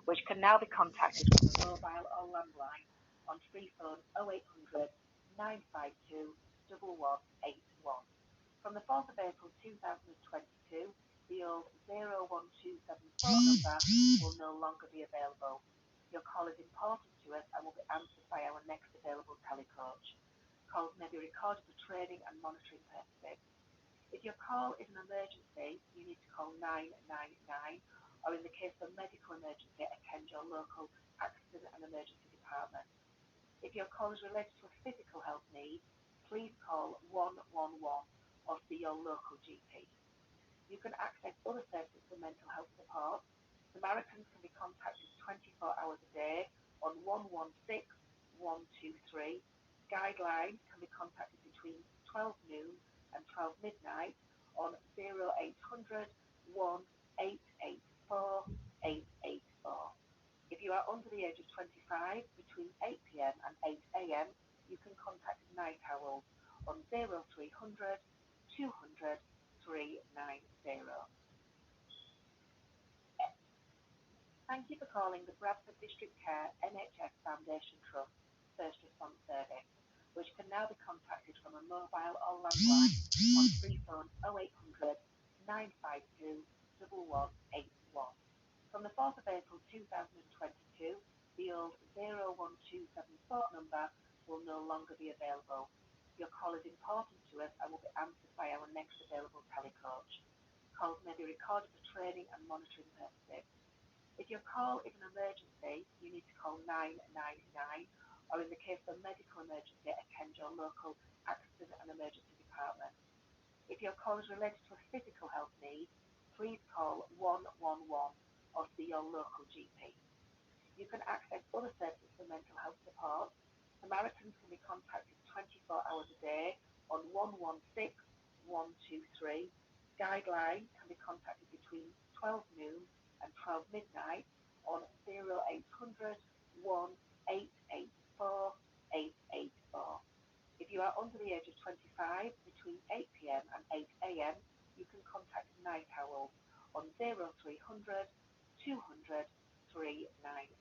which can now be contacted from a mobile or landline on free phone 0800 952 1181. From the 4th of April 2022, the old 01274 number will no longer be available. Your call is important to us and will be answered by our next available telecoach. Calls may be recorded for training and monitoring purposes. If your call is an emergency, you need to call 999, or in the case of a medical emergency, attend your local accident and emergency department. If your call is related to a physical health need, please call 111 or see your local GP. You can access other services for mental health support. Samaritans can be contacted 24 hours a day on 116 123. Guidelines can be contacted between 12 noon and 12 midnight on 0800 1884 884. If you are under the age of 25, between 8 p.m. and 8 a.m., you can contact Night Owl on 0300 200 390. Thank you for calling the Bradford District Care NHS Foundation Trust First Response Service, which can now be contacted from a mobile or landline on free phone 0800 952 1181. From the 4th of April 2022, the old 01274 number will no longer be available. Your call is important to us and will be answered by our next available telecoach. Calls may be recorded for training and monitoring purposes. If your call is an emergency, you need to call 999, or in the case of a medical emergency, attend your local accident and emergency department. If your call is related to a physical health need, please call 111 or see your local GP. You can access other services for mental health support. Samaritans can be contacted 24 hours a day on 116 123. Guideline can be contacted between 12 noon and 12 midnight on 0800 1884 884. If you are under the age of 25, between 8 p.m. and 8 a.m., you can contact Night Owl on 0300 200 390.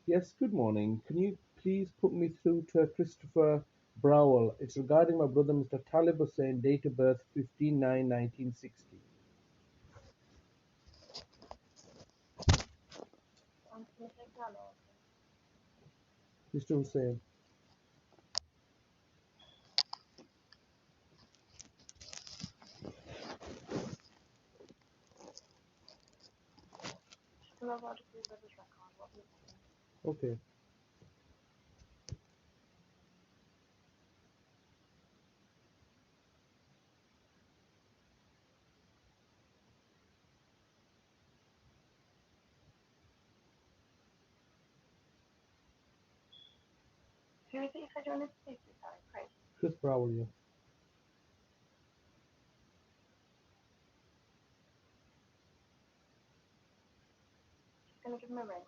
Yes, good morning. Can you please put me through to Christopher Browall? It's regarding my brother, Mr. Talib Hussain, date of birth 15/9/1960. Mr. Hussain. Okay. Who is it you said you wanted to speak to? Sorry, Chris. Chris Browall, yeah. Just going to give him a ring.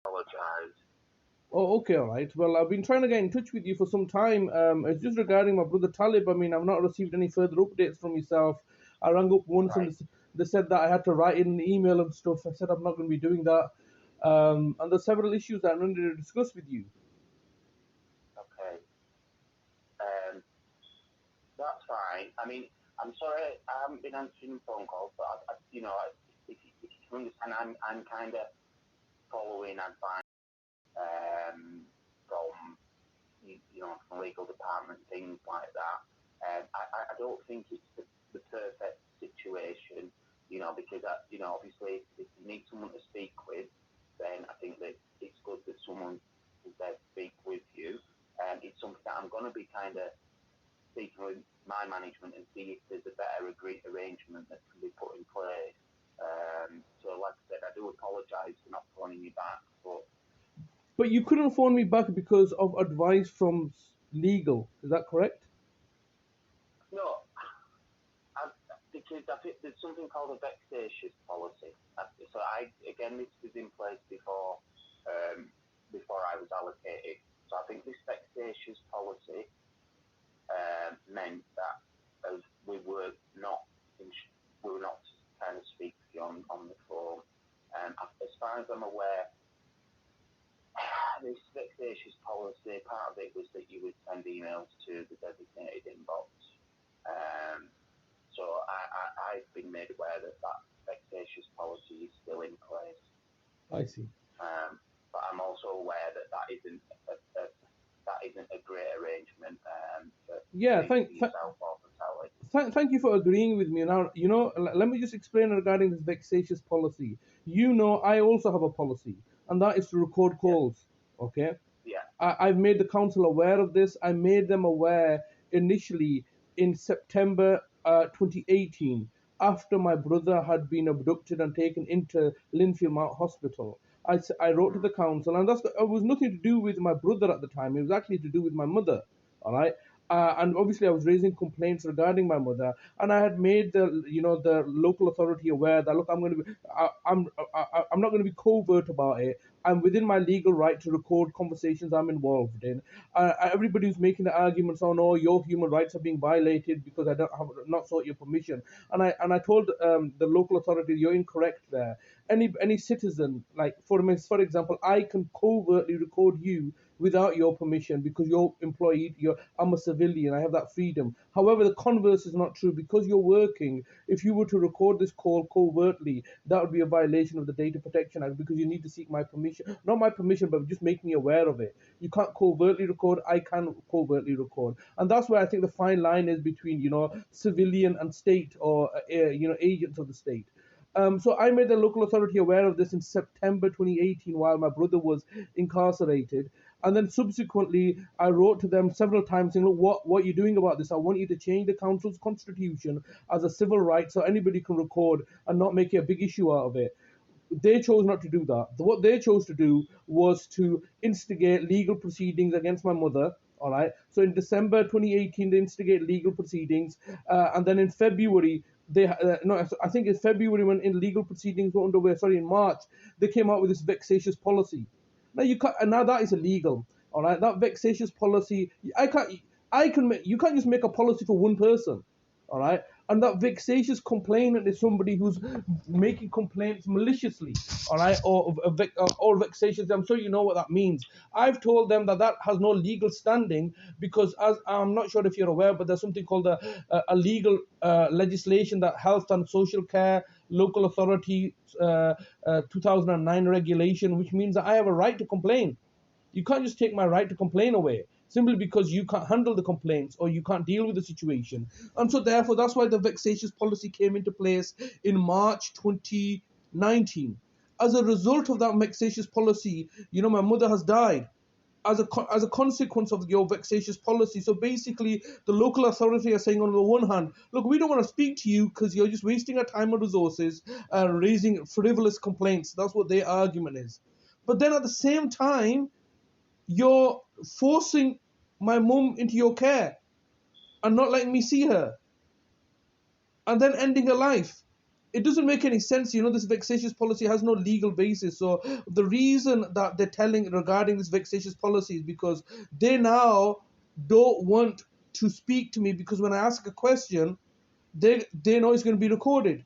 Apologize. Oh, okay, all right. Well, I've been trying to get in touch with you for some time. It's just regarding my brother Talib. I mean, I've not received any further updates from yourself. I rang up once and Right. they said that I had to write in an email and stuff. I said I'm not going to be doing that. And there's several issues that I wanted to discuss with you. Okay. That's fine. I mean, I'm sorry I haven't been answering phone calls, but if you can understand, I'm kind of following advice from from legal department, things like that. I don't think it's the perfect situation, because obviously if you need someone to speak with, then I think that it's good that someone is there to speak with you. It's something that I'm going to be kind of speaking with my management and see if there's a better arrangement that can be put in place. So, like I said, I do apologise for not phoning you back, But you couldn't phone me back because of advice from legal. Is that correct? no, because I think there's something called a vexatious policy. So this was in place before I was allocated. So I think this vexatious policy meant that as we were not kind of speak to you on the phone. As far as I'm aware, this vexatious policy, part of it was that you would send emails to the designated inbox. So I've been made aware that vexatious policy is still in place. I see. But I'm also aware that isn't a great arrangement for yourself or for Sally. Thank you for agreeing with me. Now, let me just explain regarding this vexatious policy. I also have a policy, and that is to record calls. Okay? Yeah. I've made the council aware of this. I made them aware initially in September 2018. after my brother had been abducted and taken into Linfield Mount Hospital. I wrote to the council, and it was nothing to do with my brother at the time. It was actually to do with my mother. All right. And obviously, I was raising complaints regarding my mother, and I had made the local authority aware that, look, I'm not going to be covert about it. I'm within my legal right to record conversations I'm involved in. Everybody's making the arguments, oh no, your human rights are being violated because I don't have not sought your permission. And I told the local authority, you're incorrect there. Any citizen, like for example, I can covertly record you without your permission because you're employed. I'm a civilian. I have that freedom. However, the converse is not true because you're working. If you were to record this call covertly, that would be a violation of the Data Protection Act because you need to seek my permission, not my permission, but just make me aware of it. You can't covertly record. I can covertly record, and that's where I think the fine line is between civilian and state, or agents of the state. So I made the local authority aware of this in September 2018 while my brother was incarcerated. And then subsequently, I wrote to them several times saying, look, what are you doing about this? I want you to change the council's constitution as a civil right so anybody can record and not make a big issue out of it. They chose not to do that. What they chose to do was to instigate legal proceedings against my mother. All right. So in December 2018, they instigated legal proceedings, and then in February, I think it's February when in legal proceedings were underway. Sorry, in March, they came out with this vexatious policy. Now you can't, and now that is illegal. All right, that vexatious policy, you can't just make a policy for one person. All right, and that vexatious complainant is somebody who's making complaints maliciously. All right, or vexatious. I'm sure you know what that means. I've told them that has no legal standing because, as I'm not sure if you're aware, but there's something called a legal legislation, that Health and Social Care Local Authority 2009 regulation, which means that I have a right to complain. You can't just take my right to complain away simply because you can't handle the complaints or you can't deal with the situation. And so therefore, that's why the vexatious policy came into place in March 2019. As a result of that vexatious policy, my mother has died as a consequence of your vexatious policy. So basically, the local authority are saying, on the one hand, look, we don't want to speak to you because you're just wasting our time and resources raising frivolous complaints. That's what their argument is. But then at the same time, you're forcing my mum into your care and not letting me see her, and then ending her life. It doesn't make any sense. This vexatious policy has no legal basis. So the reason that they're telling regarding this vexatious policy is because they now don't want to speak to me, because when I ask a question, they know it's going to be recorded.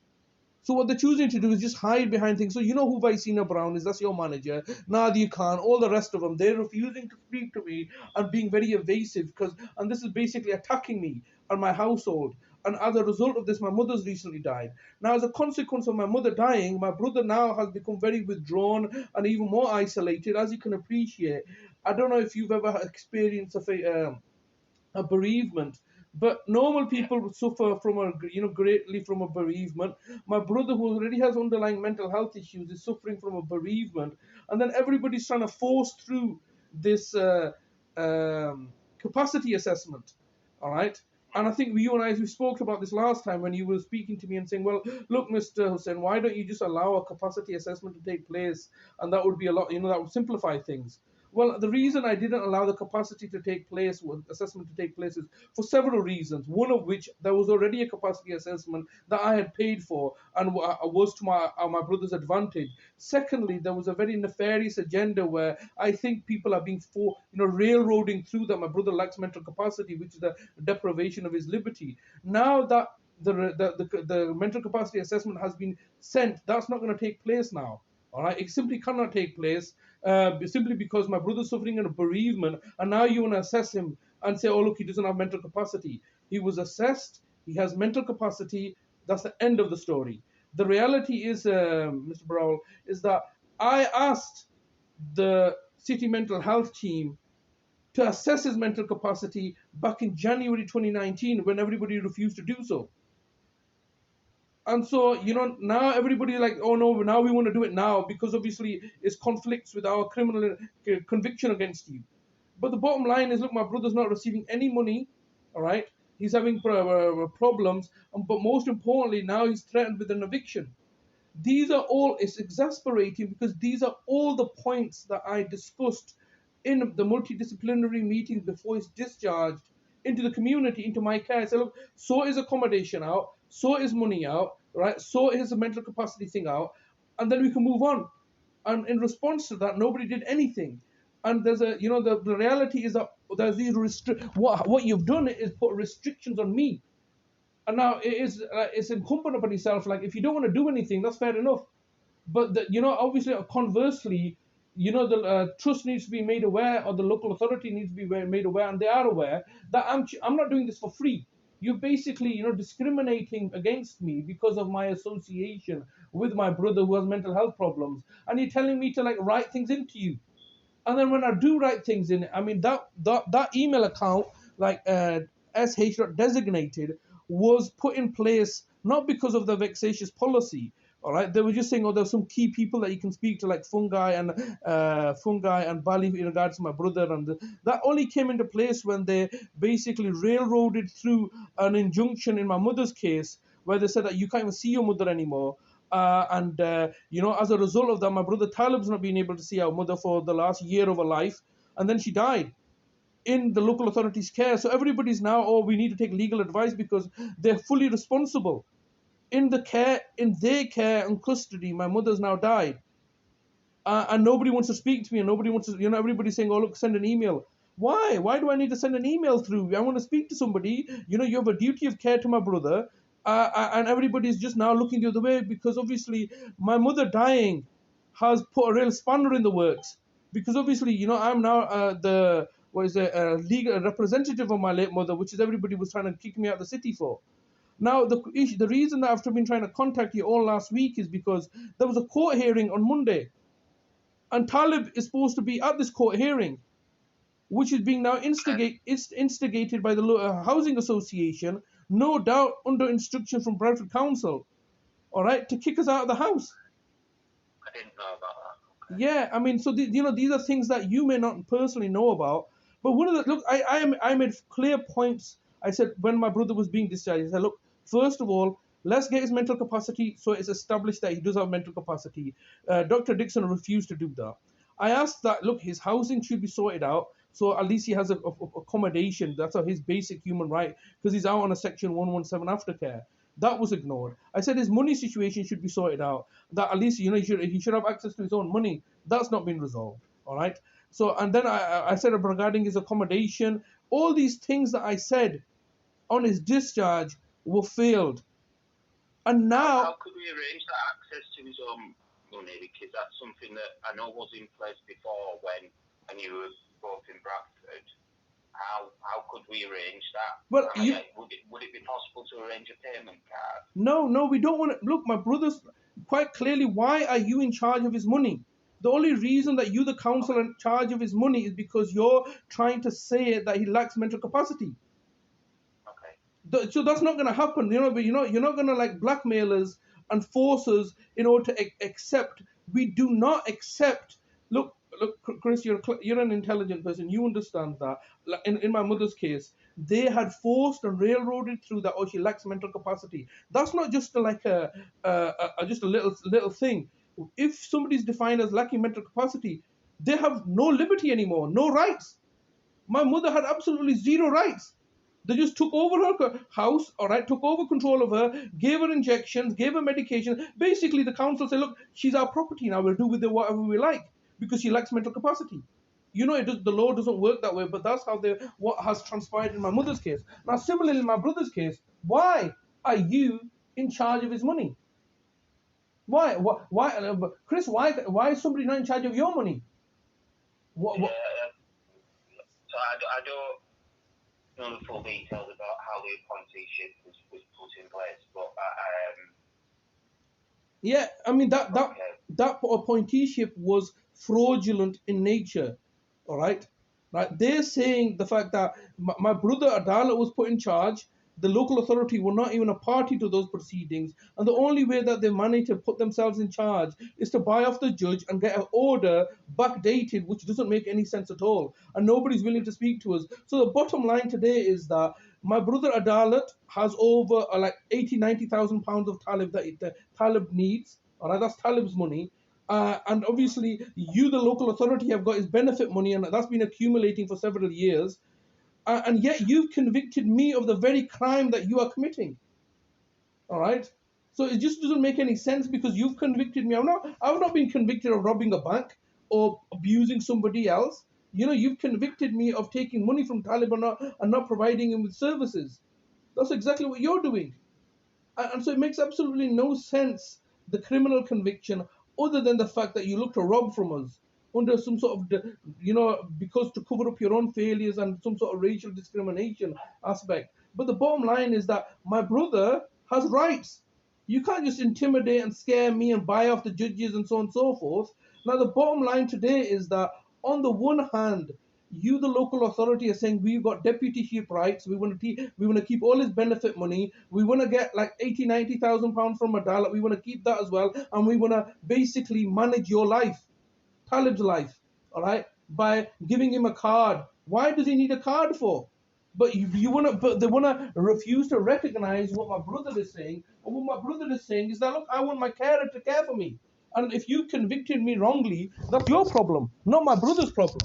So what they're choosing to do is just hide behind things. So you know who Vicina Brown is? That's your manager. Nadia Khan, all the rest of them, they're refusing to speak to me and being very evasive, and this is basically attacking me and my household. And as a result of this, my mother's recently died. Now, as a consequence of my mother dying, my brother now has become very withdrawn and even more isolated, as you can appreciate. I don't know if you've ever experienced a bereavement, but normal people suffer from greatly from a bereavement. My brother, who already has underlying mental health issues, is suffering from a bereavement, and then everybody's trying to force through this capacity assessment. All right. And I think you and we spoke about this last time when you were speaking to me and saying, well, look, Mr. Hussain, why don't you just allow a capacity assessment to take place? And that would be a lot, that would simplify things. Well, the reason I didn't allow the capacity to take place, assessment to take place, is for several reasons. One of which, there was already a capacity assessment that I had paid for and was to my brother's advantage. Secondly, there was a very nefarious agenda where I think people are being railroading through that my brother lacks mental capacity, which is the deprivation of his liberty. Now that the mental capacity assessment has been sent, that's not going to take place now. All right, it simply cannot take place simply because my brother's suffering in a bereavement, and now you want to assess him and say, oh, look, he doesn't have mental capacity. He was assessed, he has mental capacity, that's the end of the story. The reality is, Mr. Browall, is that I asked the city mental health team to assess his mental capacity back in January 2019 when everybody refused to do so. And so, now everybody like, oh no, now we want to do it now because obviously it conflicts with our criminal conviction against you. But the bottom line is, look, my brother's not receiving any money, all right? He's having problems, but most importantly, now he's threatened with an eviction. These are all, it's exasperating because these are all the points that I discussed in the multidisciplinary meeting before he's discharged into the community, into my care. I said, look, sort his accommodation out, sort his money out, right? Sort his mental capacity thing out, and then we can move on. And in response to that, nobody did anything. And there's a, the reality is that there's these what you've done is put restrictions on me. And now it's incumbent upon yourself. Like, if you don't want to do anything, that's fair enough. But obviously, conversely, the trust needs to be made aware, or the local authority needs to be made aware, and they are aware that I'm not doing this for free. You're basically, discriminating against me because of my association with my brother who has mental health problems, and you're telling me to like write things into you. And then when I do write things in, I mean that email account, like sh designated, was put in place not because of the vexatious policy. All right, they were just saying, oh, there's some key people that you can speak to, like fungi and Bali, in regards to my brother, and that only came into place when they basically railroaded through an injunction in my mother's case, where they said that you can't even see your mother anymore. As a result of that, my brother Talib's not been able to see our mother for the last year of her life, and then she died in the local authorities' care. So everybody's now, oh, we need to take legal advice because they're fully responsible. In their care and custody, my mother's now died. And nobody wants to speak to me, and nobody wants to, everybody's saying, oh, look, send an email. Why? Why do I need to send an email through? I want to speak to somebody. You have a duty of care to my brother. And everybody's just now looking the other way because obviously my mother dying has put a real spanner in the works. Because obviously, I'm now the legal representative of my late mother, which is everybody was trying to kick me out of the city for. Now, the reason that I've been trying to contact you all last week is because there was a court hearing on Monday, and Talib is supposed to be at this court hearing, which is being now instigated by the housing association, no doubt under instruction from Bradford Council, all right, to kick us out of the house. I didn't know about that. Okay. Yeah, I mean, so these are things that you may not personally know about, but I made clear points. I said when my brother was being discharged, I said, look, first of all, let's get his mental capacity so it's established that he does have mental capacity. Dr. Dixon refused to do that. I asked that, look, his housing should be sorted out, so at least he has a accommodation. That's his basic human right, because he's out on a Section 117 aftercare. That was ignored. I said his money situation should be sorted out. That at least he should have access to his own money. That's not been resolved. All right. So and then I said regarding his accommodation, all these things that I said on his discharge were failed. And now, how could we arrange that access to his own money? Because that's something that I know was in place before when you were both in Bradford. How could we arrange that? Well, would it be possible to arrange a payment card? No, we don't want to. Look, my brother's quite clearly, why are you in charge of his money? The only reason that you, the council, are in charge of his money is because you're trying to say that he lacks mental capacity. Okay. So that's not going to happen. But you're not going to like blackmail us and force us in order to accept. We do not accept. Look, Chris, you're an intelligent person. You understand that. In my mother's case, they had forced and railroaded through that. Oh, she lacks mental capacity. That's not just like just a little thing. If somebody's defined as lacking mental capacity, they have no liberty anymore, no rights. My mother had absolutely zero rights. They just took over her house, all right, took over control of her, gave her injections, gave her medication. Basically, the council said, look, she's our property now. We'll do with her whatever we like because she lacks mental capacity. The law doesn't work that way, but that's what has transpired in my mother's case. Now, similarly, in my brother's case, why are you in charge of his money? Why, Chris? Why is somebody not in charge of your money? So I don't know the full details about how the appointeeship was put in place, but yeah, I mean that appointeeship was fraudulent in nature. All right. They're saying the fact that my brother Adala was put in charge. The local authority were not even a party to those proceedings, and the only way that they managed to put themselves in charge is to buy off the judge and get an order backdated, which doesn't make any sense at all, and nobody's willing to speak to us. So the bottom line today is that My brother Adalat has over like 80,000-90,000 pounds of Talib that the Talib needs. All right, that's Talib's money. And obviously, you, the local authority, have got his benefit money, and that's been accumulating for several years. And yet, you've convicted me of the very crime that you are committing. All right. So it just doesn't make any sense because you've convicted me. I've not been convicted of robbing a bank or abusing somebody else. You know, you've convicted me of taking money from Taliban and not providing him with services. That's exactly what you're doing. And so it makes absolutely no sense, the criminal conviction, other than the fact that you look to rob from us under some sort of, because to cover up your own failures and some sort of racial discrimination aspect. But the bottom line is that my brother has rights. You can't just intimidate and scare me and buy off the judges and so on and so forth. Now, the bottom line today is that on the one hand, you, the local authority, are saying we've got deputyship rights. We want to keep all his benefit money. We want to get like 80,000-90,000 pounds from Adalat. We want to keep that as well, and we want to basically manage your life, Talib's life, all right, by giving him a card. Why does he need a card for? But but they want to refuse to recognize what my brother is saying. And what my brother is saying is that, look, I want my carer to care for me. And if you convicted me wrongly, that's your problem, not my brother's problem.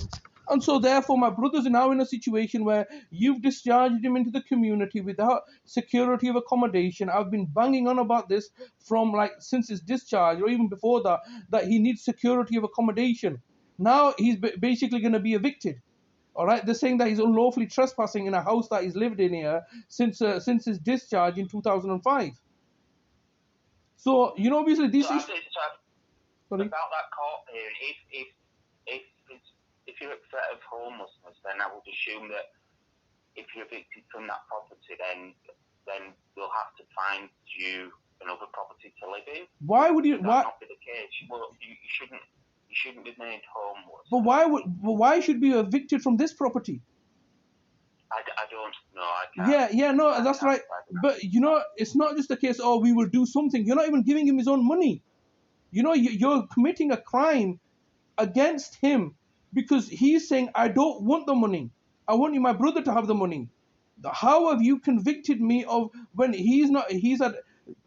And so therefore my brother's now in a situation where you've discharged him into the community without security of accommodation. I've been banging on about this from like since his discharge or even before that he needs security of accommodation. Now he's basically going to be evicted. All right, they're saying that he's unlawfully trespassing in a house that he's lived in here since his discharge in 2005. So obviously this is about that court hearing. If you're a threat of homelessness, then I would assume that if you're evicted from that property, then they'll have to find you another property to live in. Why would you? Why not be the case? Well, you shouldn't be made homeless. But why should be evicted from this property? I don't know. I can't. Yeah, no, that's right. But it's not just a case. Oh, we will do something. You're not even giving him his own money. You're committing a crime against him because he's saying, I don't want the money. I want my brother to have the money. How have you convicted me of when he's not?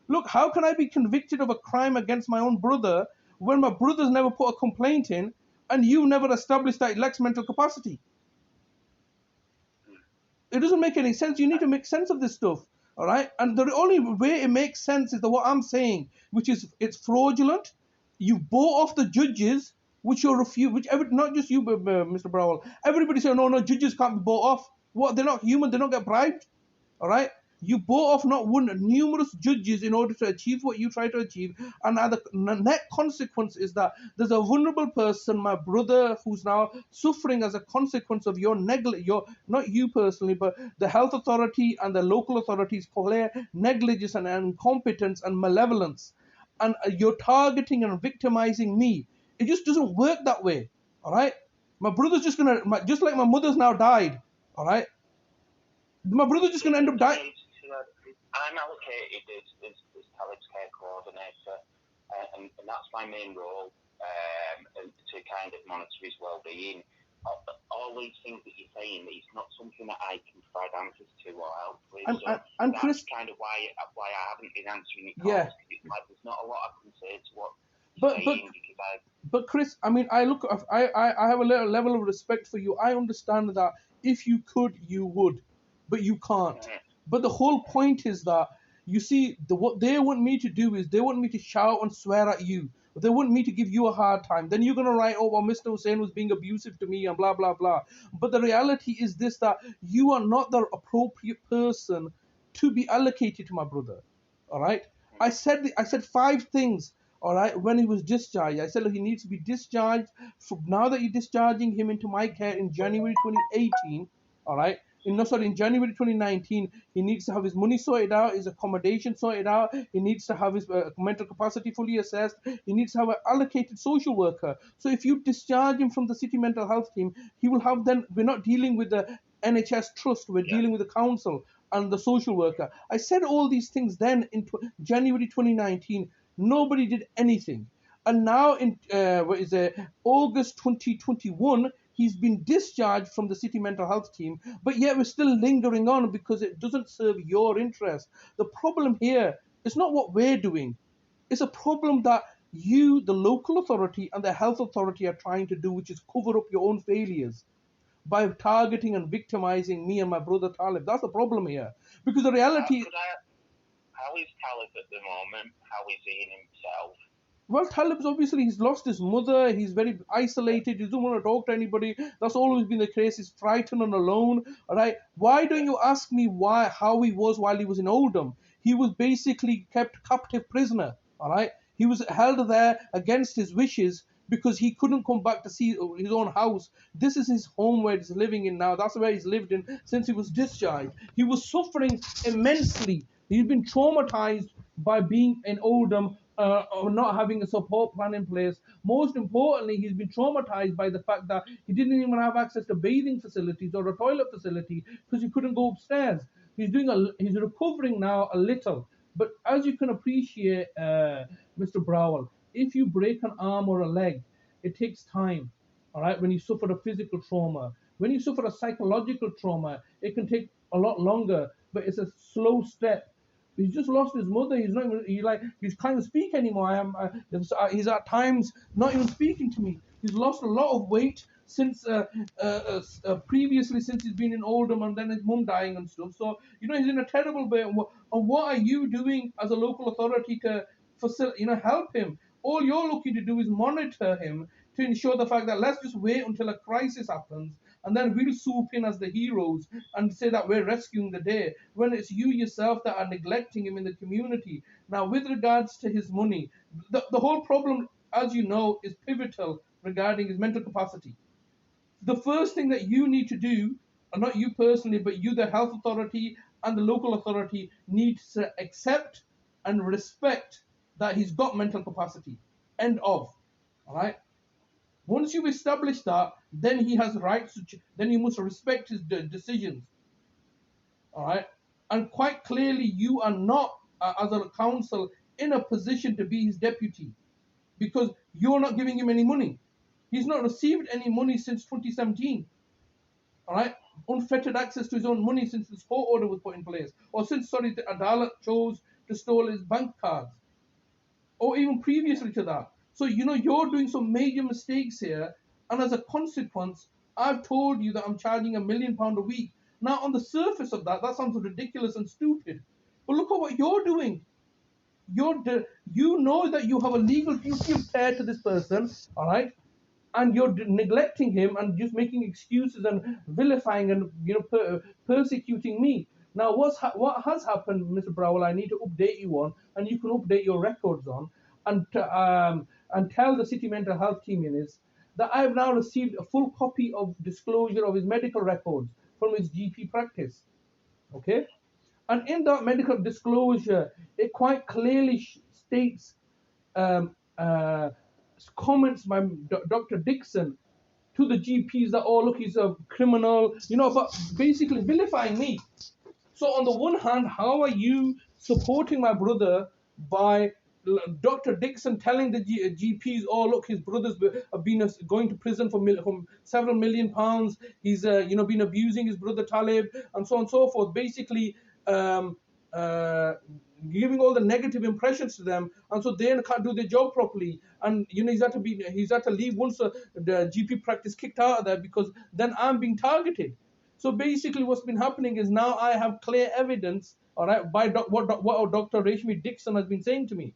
Look, how can I be convicted of a crime against my own brother when my brother's never put a complaint in and you never established that he lacks mental capacity? It doesn't make any sense. You need to make sense of this stuff, all right? And the only way it makes sense is what I'm saying, which is it's fraudulent. You bought off the judges, which you're not just you, Mr. Browall. Everybody saying, no, judges can't be bought off. What? They're not human. They don't get bribed, all right? You bought off not one, numerous judges in order to achieve what you try to achieve. And the net consequence is that there's a vulnerable person, my brother, who's now suffering as a consequence of your not you personally, but the health authority and the local authorities clear negligence and incompetence and malevolence. And you're targeting and victimizing me. It just doesn't work that way, all right? My brother's just like my mother's now died, all right? My brother's just going to end up dying. I'm allocated as Talib's care coordinator, and that's my main role, to kind of monitor his well-being. All these things that you're saying, it's not something that I can provide answers to or help with. And that's Chris, kind of why I haven't been answering it. Yeah. Like, there's not a lot I can say to what But Chris, I mean, I have a level of respect for you. I understand that if you could, you would, but you can't. Yeah. But the whole point is that, you see, what they want me to do is they want me to shout and swear at you. They want me to give you a hard time. Then you're going to write, oh, well, Mr. Hussain was being abusive to me and blah, blah, blah. But the reality is this, that you are not the appropriate person to be allocated to my brother. All right? I said 5 things, all right, when he was discharged. I said, look, he needs to be discharged. Now that you're discharging him into my care in January 2018, all right? In January 2019, he needs to have his money sorted out, his accommodation sorted out. He needs to have his mental capacity fully assessed. He needs to have an allocated social worker. So if you discharge him from the city mental health team, he will have then, we're not dealing with the NHS trust, we're dealing with the council and the social worker. I said all these things then in January 2019. Nobody did anything. And now in August 2021, he's been discharged from the city mental health team, but yet we're still lingering on because it doesn't serve your interest. The problem here is not what we're doing. It's a problem that you, the local authority and the health authority are trying to do, which is cover up your own failures by targeting and victimizing me and my brother Talib. That's the problem here. Because the reality... How is Talib at the moment? How is he in himself? Well, Talib's obviously, he's lost his mother, he's very isolated, he doesn't want to talk to anybody. That's always been the case. He's frightened and alone. Alright? Why don't you ask me how he was while he was in Oldham? He was basically kept captive prisoner. Alright? He was held there against his wishes because he couldn't come back to see his own house. This is his home where he's living in now. That's where he's lived in since he was discharged. He was suffering immensely. He's been traumatized by being in Oldham, or not having a support plan in place. Most importantly, he's been traumatized by the fact that he didn't even have access to bathing facilities or a toilet facility because he couldn't go upstairs. He's recovering now a little, but as you can appreciate, Mr. Browall, if you break an arm or a leg, it takes time. All right, when you suffer a physical trauma, when you suffer a psychological trauma, it can take a lot longer, but it's a slow step. He's just lost his mother. He's not even, he can't speak anymore. He's at times not even speaking to me. He's lost a lot of weight since previously, since he's been in Oldham, and then his mum dying and stuff. So he's in a terrible way. And what are you doing as a local authority to help him? All you're looking to do is monitor him to ensure the fact that let's just wait until a crisis happens and then we'll swoop in as the heroes and say that we're rescuing the day, when it's you yourself that are neglecting him in the community. Now, with regards to his money, the whole problem, as you know, is pivotal regarding his mental capacity. The first thing that you need to do, and not you personally, but you, the health authority and the local authority, need to accept and respect that he's got mental capacity. End of. All right? Once you've established that, then he has rights. Then you must respect his decisions. All right, and quite clearly, you are not, as a council, in a position to be his deputy because you're not giving him any money. He's not received any money since 2017. All right, unfettered access to his own money since this court order was put in place, or since the Adalat chose to steal his bank cards, or even previously to that. So, you're doing some major mistakes here. And as a consequence, I've told you that I'm charging £1 million a week. Now, on the surface of that sounds ridiculous and stupid. But look at what you're doing. You know that you have a legal duty of care to this person, all right? And you're neglecting him and just making excuses and vilifying and, persecuting me. Now, what has happened, Mr. Browall, I need to update you on, and you can update your records on, and tell the city mental health team is that I have now received a full copy of disclosure of his medical records from his GP practice. Okay? And in that medical disclosure, it quite clearly states comments by Dr. Dixon to the GPs that, oh, look, he's a criminal, but basically vilifying me. So on the one hand, how are you supporting my brother by Dr. Dixon telling the GPs, oh, look, his brother's been going to prison for several £1 million. He's, been abusing his brother Talib and so on and so forth. Basically, giving all the negative impressions to them, and so they can't do their job properly. And he's had to leave once the GP practice kicked out of there because then I'm being targeted. So basically, what's been happening is now I have clear evidence, all right, by what Dr. Rashmi Dixon has been saying to me.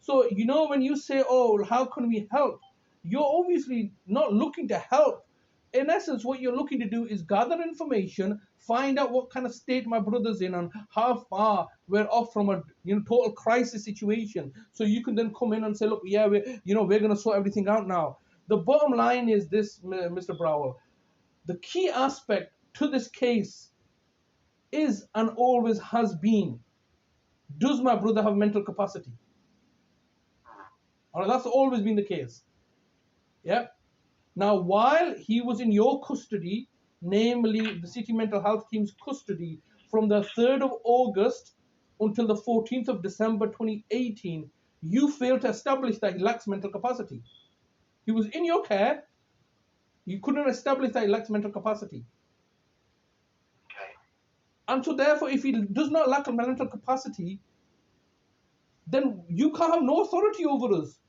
So when you say, oh, how can we help? You're obviously not looking to help. In essence, what you're looking to do is gather information, find out what kind of state my brother's in and how far we're off from a total crisis situation. So you can then come in and say, look, yeah, we're going to sort everything out now. The bottom line is this, Mr. Browall. The key aspect to this case is and always has been, does my brother have mental capacity? All right, that's always been the case. Yeah. Now, while he was in your custody, namely the city mental health team's custody, from the 3rd of August until the 14th of December 2018, you failed to establish that he lacks mental capacity. He was in your care, You couldn't establish that he lacks mental capacity. Okay. And so therefore, if he does not lack mental capacity, then you can't have no authority over us.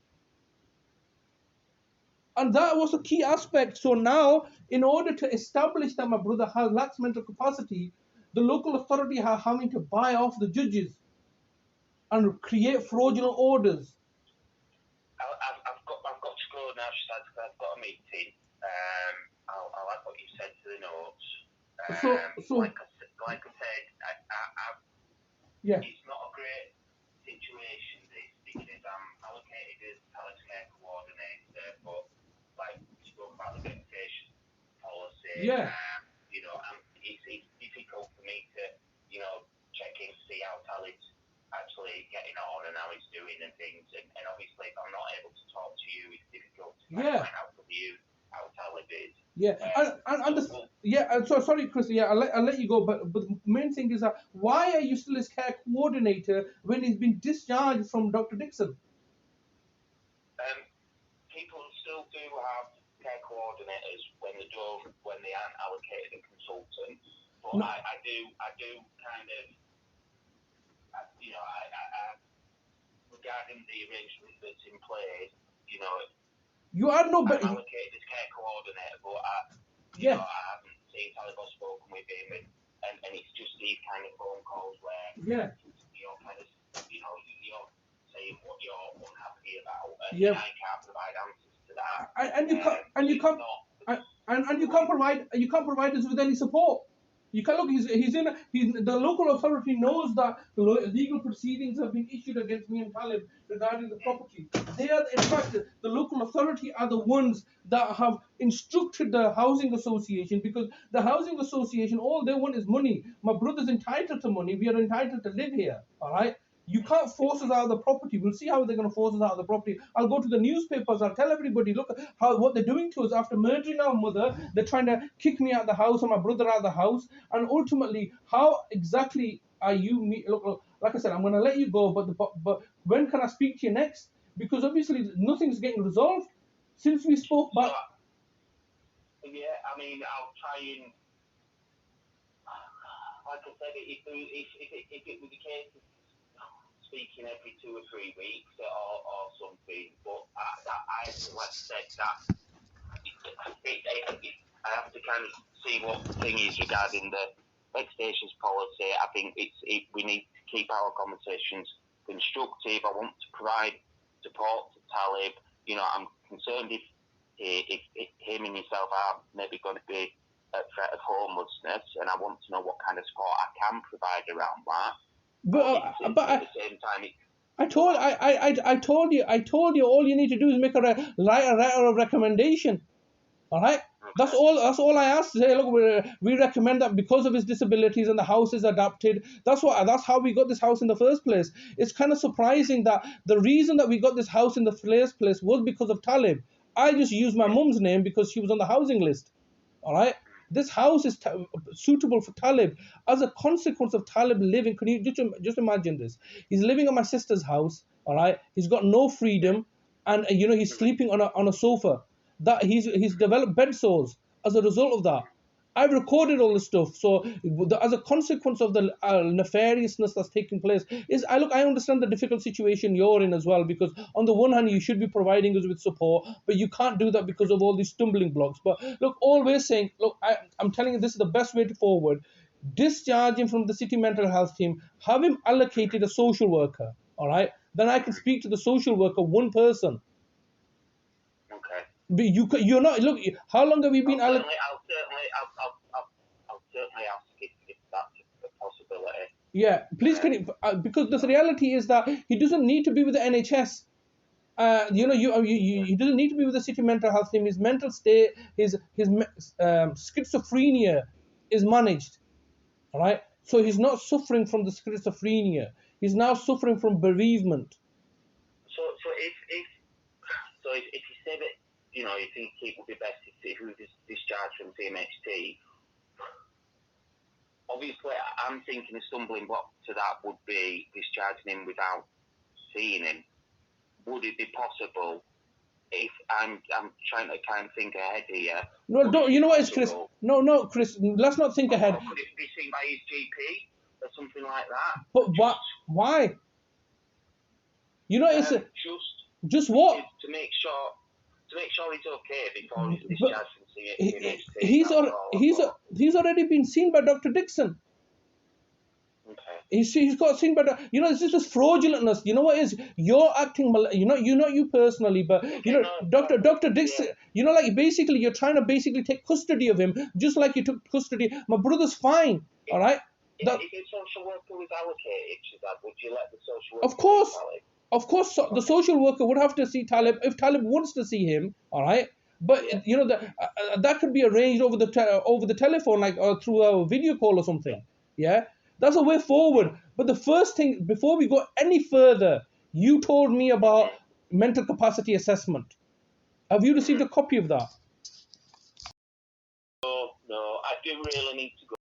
And that was a key aspect. So now, in order to establish that my brother lacks mental capacity, the local authority are having to buy off the judges and create fraudulent orders. I've got to go now, because I've got a meeting. I'll add what you said to the notes. Like I said, Yeah. it's not a great situation, this, because I'm allocated as talent care coordinator, but like we spoke about the reputation policy, Yeah. and it's difficult for me to, check in to see how Talib's actually getting on and how he's doing and things, and obviously if I'm not able to talk to you, it's difficult to find out from you how Talib is. Yeah, and so sorry, Chris. Yeah, I'll let you go. But the main thing is that why are you still his care coordinator when he's been discharged from Dr. Dixon? People still do have care coordinators when they aren't allocated a consultant. But no. I do kind of, regarding the arrangement that's in place, you are no better. I'm allocated as care coordinator, but I haven't seen Talib or spoken with him, and it's just these kind of phone calls where you're kind of, you're saying what you're unhappy about, and I can't provide answers to that. You can't provide us with any support. You can look. The local authority knows that legal proceedings have been issued against me and Talib regarding the property. They are, in fact, the local authority are the ones that have instructed the housing association, because the housing association, all they want is money. My brother's entitled to money. We are entitled to live here. All right. You can't force us out of the property. We'll see how they're going to force us out of the property. I'll go to the newspapers. I'll tell everybody, look what they're doing to us. After murdering our mother, they're trying to kick me out of the house and my brother out of the house. And ultimately, how exactly are you? Look, like I said, I'm going to let you go. But when can I speak to you next? Because obviously nothing's getting resolved since we spoke back. Yeah, I mean, I'll try and, like I said, if it was the case of speaking every 2 or 3 weeks or something, but I like I said, that I have to kind of see what the thing is regarding the legislation's policy. I think we need to keep our conversations constructive. I want to provide support to Talib. I'm concerned if him and yourself are maybe going to be at threat of homelessness, and I want to know what kind of support I can provide around that. But at the same time, I told you all you need to do is make a letter of recommendation. All right. Okay. That's all I asked. Say, look, we recommend that because of his disabilities and the house is adapted. That's how we got this house in the first place. It's kind of surprising that the reason that we got this house in the first place was because of Talib. I just used my mum's name because she was on the housing list. All right. This house is suitable for Talib as a consequence of Talib living. Can you just imagine this? He's living at my sister's house. All right. He's got no freedom, and he's sleeping on a sofa. That he's developed bed sores as a result of that. I've recorded all this stuff. So as a consequence of the nefariousness that's taking place, I understand the difficult situation you're in as well, because on the one hand you should be providing us with support, but you can't do that because of all these stumbling blocks. But look, all we're saying, look, I'm telling you, this is the best way forward. Discharge him from the city mental health team. Have him allocated a social worker. All right, then I can speak to the social worker, one person. But you're not. Look, how long have we been? I'll certainly ask if that's a possibility. Yeah, please can you, because the reality is that he doesn't need to be with the NHS. He doesn't need to be with the city mental health team. His mental state, his schizophrenia is managed. All right, so he's not suffering from the schizophrenia. He's now suffering from bereavement. So if you say that, you think it would be best if he was discharged from CMHT, obviously I'm thinking a stumbling block to that would be discharging him without seeing him. Would it be possible if I'm trying to kind of think ahead here. No, don't. You know what, it's Chris? No, Chris. Let's not think ahead. Or could it be seen by his GP or something like that? But why? You know, it's just what? To make sure he's okay before he's discharged from CMHT. He's already been seen by Dr. Dixon. Okay. He's got seen by it's just this fraudulentness. You know what it is? You're acting you personally, but Dr. Dixon. Yeah. Like basically you're trying to basically take custody of him, just like you took custody. My brother's fine. All right. If a social worker was allocated to that, would you let the social worker? Of course, the social worker would have to see Talib if Talib wants to see him. All right. But that could be arranged over the telephone, like or through a video call or something. Yeah. That's a way forward. But the first thing, before we go any further, you told me about mental capacity assessment. Have you received a copy of that? No, I do really need to go.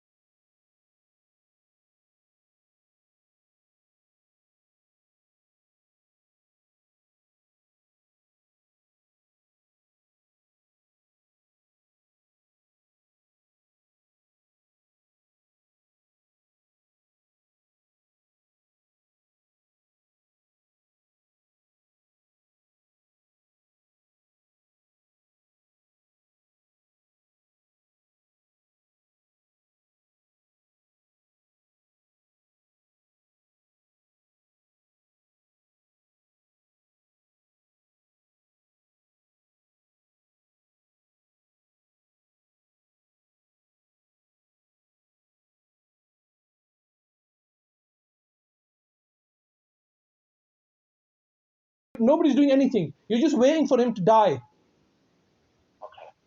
Nobody's doing anything. You're just waiting for him to die. Okay.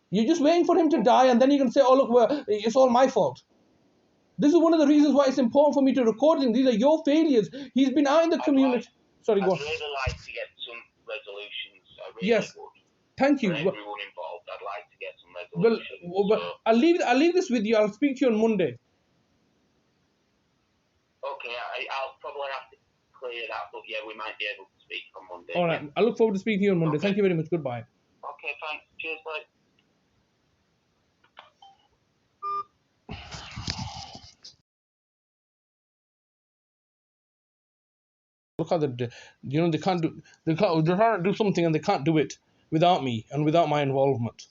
You're just waiting for him to die, and then you can say, "Oh look, it's all my fault." This is one of the reasons why it's important for me to record things. These are your failures. He's been out in the community. Sorry, go on. I'd really like to get some resolutions. I really yes. would. Thank you. For everyone involved, I'd like to get some resolutions. Well, I'll leave this with you. I'll speak to you on Monday. Okay, I'll probably have to clear that, but yeah, we might be able to speak on Monday. All right. I look forward to speaking to you on Monday. Okay. Thank you very much. Goodbye. Okay, thanks. Cheers, bye. Look how they're trying to do something and they can't do it without me and without my involvement.